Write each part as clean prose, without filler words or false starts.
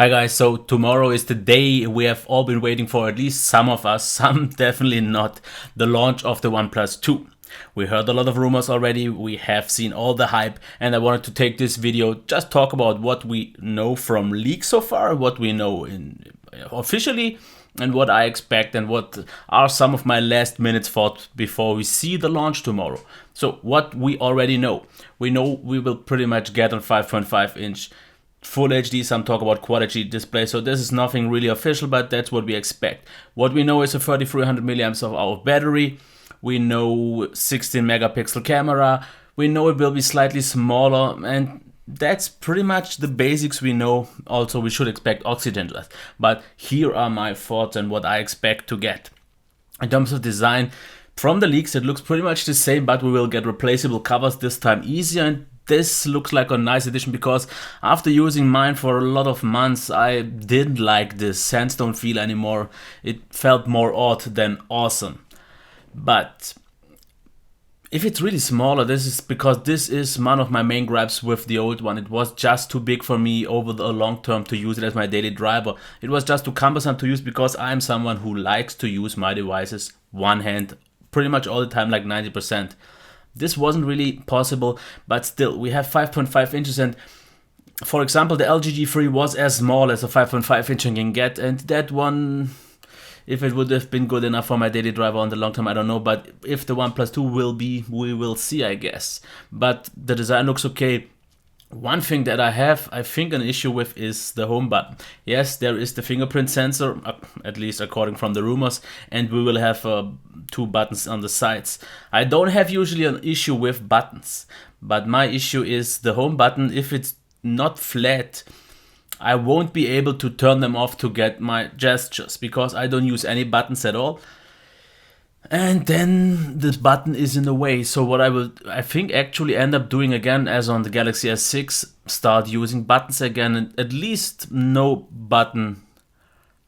Hi guys, so tomorrow is the day we have all been waiting for, at least some of us, some definitely not, the launch of the OnePlus 2. We heard a lot of rumors already, we have seen all the hype, and I wanted to take this video, just talk about what we know from leaks so far, what we know officially, and what I expect and what are some of my last minutes thoughts before we see the launch tomorrow. So what we already know. We know we will pretty much get on 5.5 inch Full HD, some talk about Quad HD display, so this is nothing really official, but that's what we expect. What we know is a 3300 milliamps of our battery. We know 16 megapixel camera. We know it will be slightly smaller, and that's pretty much the basics we know. Also, we should expect oxygen less. But here are my thoughts and what I expect to get. In terms of design, from the leaks it looks pretty much the same, but we will get replaceable covers this time easier, and this looks like a nice addition because after using mine for a lot of months, I didn't like this sandstone feel anymore. It felt more odd than awesome. But if it's really smaller, this is because this is one of my main gripes with the old one. It was just too big for me over the long term to use it as my daily driver. It was just too cumbersome to use because I'm someone who likes to use my devices one hand pretty much all the time, like 90%. This wasn't really possible, but still, we have 5.5 inches, and for example, the LG G3 was as small as a 5.5 inch can get, and that one, if it would have been good enough for my daily driver on the long term, I don't know, but if the OnePlus 2 will be, we will see, I guess. But the design looks okay. One thing that I have, I think, an issue with is the home button. Yes, there is the fingerprint sensor, at least according from the rumors, and we will have two buttons on the sides. I don't have usually an issue with buttons, but my issue is the home button. If it's not flat, I won't be able to turn them off to get my gestures because I don't use any buttons at all. And then this button is in the way. So what I think actually end up doing again, as on the Galaxy S6, start using buttons again, and at least no button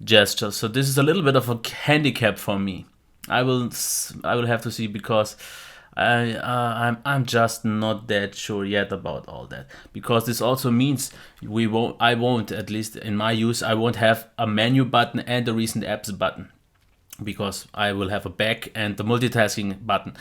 gestures. So this is a little bit of a handicap for me. I will have to see because I'm just not that sure yet about all that, because this also means I won't, at least in my use, I won't have a menu button and a recent apps button, because I will have a back and the multitasking button.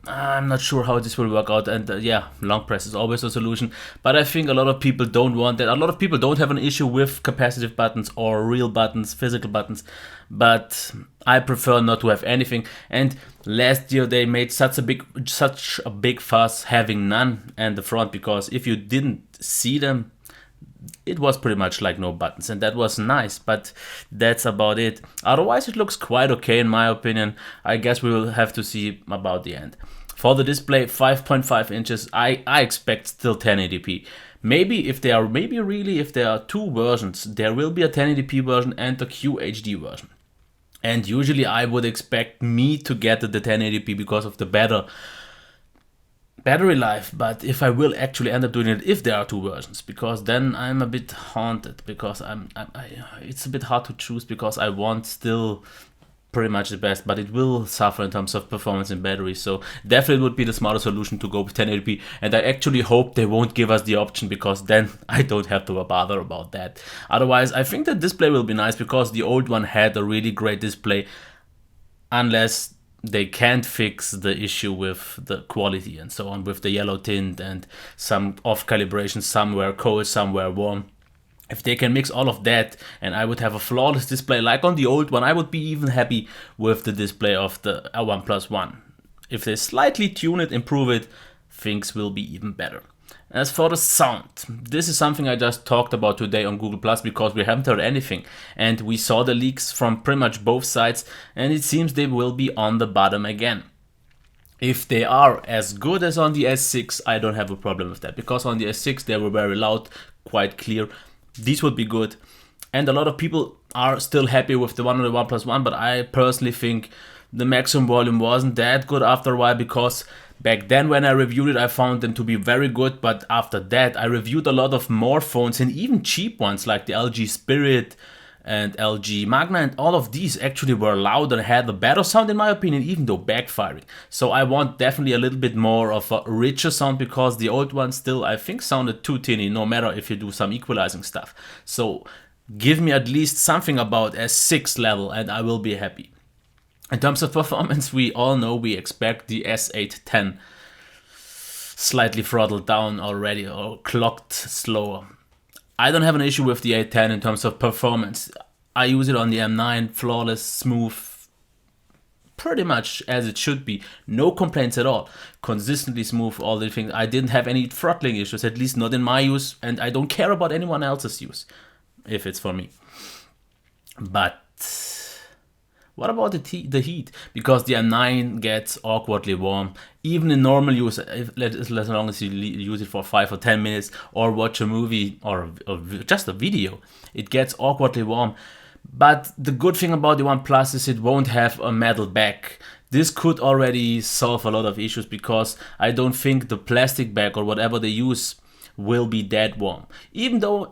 I'm not sure how this will work out, and yeah, long press is always a solution, but I think a lot of people don't want that. A lot of people don't have an issue with capacitive buttons or real buttons, physical buttons, but I prefer not to have anything. And last year they made such a big fuss having none in the front, because if you didn't see them, it was pretty much like no buttons, and that was nice, but that's about it. Otherwise, it looks quite okay in my opinion. I guess we will have to see about the end. For the display, 5.5 inches, I expect still 1080p. If there are two versions, there will be a 1080p version and a QHD version. And usually I would expect me to get the 1080p because of the better battery life, but if I will actually end up doing it if there are two versions, because then I'm a bit haunted, because it's a bit hard to choose, because I want still pretty much the best, but it will suffer in terms of performance and battery. So definitely would be the smarter solution to go with 1080p, and I actually hope they won't give us the option, because then I don't have to bother about that. Otherwise, I think the display will be nice, because the old one had a really great display, unless they can't fix the issue with the quality and so on, with the yellow tint and some off calibration, somewhere cold, somewhere warm. If they can mix all of that, and I would have a flawless display like on the old one, I would be even happy with the display of the OnePlus 1. If they slightly tune it, improve it, things will be even better. As for the sound, this is something I just talked about today on Google Plus, because we haven't heard anything, and we saw the leaks from pretty much both sides, and it seems they will be on the bottom again. If they are as good as on the S6, I don't have a problem with that, because on the S6 they were very loud, quite clear. These would be good, and a lot of people are still happy with the one on the OnePlus 1, but I personally think the maximum volume wasn't that good after a while, because back then when I reviewed it, I found them to be very good, but after that I reviewed a lot of more phones, and even cheap ones like the LG Spirit and LG Magna, and all of these actually were loud and had a better sound in my opinion, even though backfiring. So I want definitely a little bit more of a richer sound, because the old one still I think sounded too tinny, no matter if you do some equalizing stuff. So give me at least something about S6 level and I will be happy. In terms of performance, we all know we expect the S810 slightly throttled down already or clocked slower. I don't have an issue with the 810 in terms of performance. I use it on the M9, flawless, smooth, pretty much as it should be. No complaints at all. Consistently smooth, all the things. I didn't have any throttling issues, at least not in my use, and I don't care about anyone else's use, if it's for me. But what about the heat? Because the M9 gets awkwardly warm, even in normal use, as long as you use it for 5 or 10 minutes or watch a movie or just a video, it gets awkwardly warm. But the good thing about the OnePlus is it won't have a metal back. This could already solve a lot of issues, because I don't think the plastic back or whatever they use will be that warm. Even though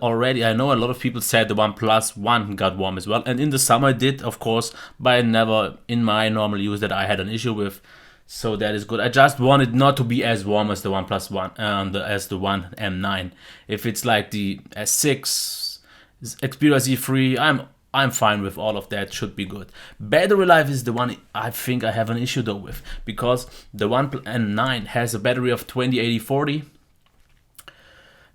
already I know a lot of people said the OnePlus 1 got warm as well, and in the summer it did, of course, but never in my normal use that I had an issue with. So that is good. I just want it not to be as warm as the OnePlus 1 as the One M9. If it's like the S6, Xperia Z3, I'm fine with all of that, should be good. Battery life is the one I think I have an issue though with, because the One M9 has a battery of 2080-40,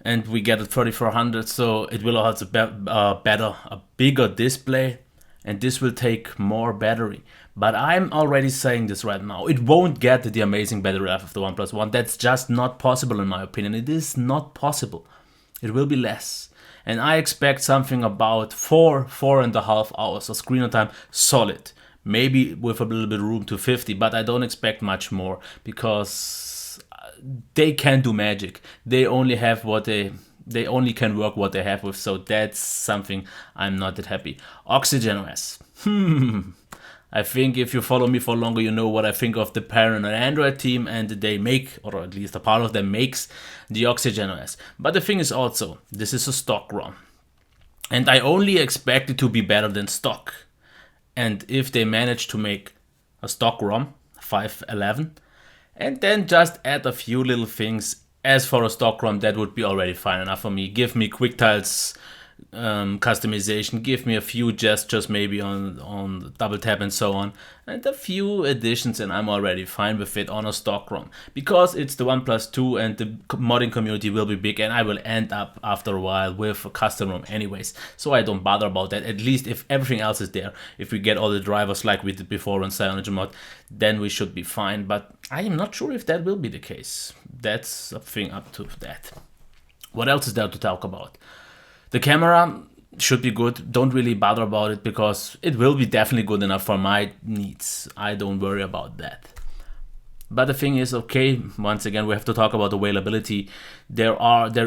and we get a 3400, so it will also a bigger display, and this will take more battery. But I'm already saying this right now, it won't get the amazing battery life of the OnePlus 1. That's just not possible in my opinion. It is not possible. It will be less. And I expect something about 4.5 hours of screen time solid. Maybe with a little bit of room to 50, but I don't expect much more, because they can't do magic. They only have what they only can work what they have with, so that's something I'm not that happy. Oxygen OS. I think if you follow me for longer, you know what I think of the parent and Android team, and they make, or at least a part of them makes, the Oxygen OS. But the thing is also, this is a stock ROM, and I only expect it to be better than stock. And if they manage to make a stock ROM 5.11, and then just add a few little things as for a stock ROM, that would be already fine enough for me. Give me QuickTiles customization, give me a few gestures maybe on double tap and so on, and a few additions, and I'm already fine with it on a stock ROM, because it's the OnePlus 2 and the modding community will be big, and I will end up after a while with a custom ROM anyways, so I don't bother about that. At least if everything else is there, if we get all the drivers like we did before on CyanogenMod, then we should be fine. But I am not sure if that will be the case. That's a thing up to that. What else is there to talk about? The camera should be good. Don't really bother about it, because it will be definitely good enough for my needs. I don't worry about that. But the thing is, okay, once again, we have to talk about availability. There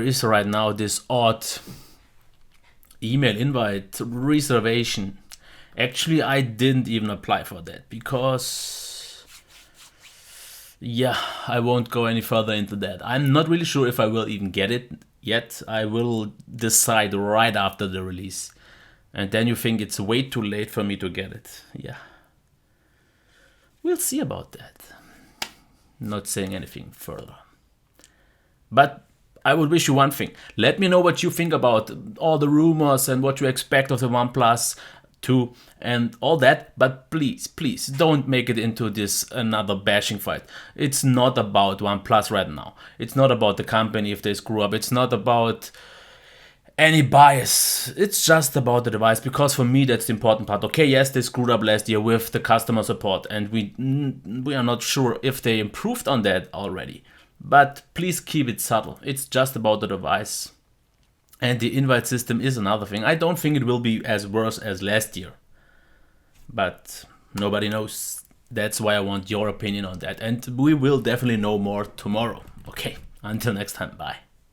is right now this odd email invite reservation. Actually, I didn't even apply for that, because yeah, I won't go any further into that. I'm not really sure if I will even get it yet. I will decide right after the release. And then you think it's way too late for me to get it. Yeah. We'll see about that. Not saying anything further. But I would wish you one thing. Let me know what you think about all the rumors and what you expect of the OnePlus 2 and all that, but please don't make it into this another bashing fight. It's not about OnePlus right now. It's not about the company if they screw up. It's not about any bias. It's just about the device, because for me that's the important part. Okay, yes, they screwed up last year with the customer support, and we are not sure if they improved on that already. But please keep it subtle. It's just about the device. And the invite system is another thing. I don't think it will be as worse as last year. But nobody knows. That's why I want your opinion on that. And we will definitely know more tomorrow. Okay, until next time, bye.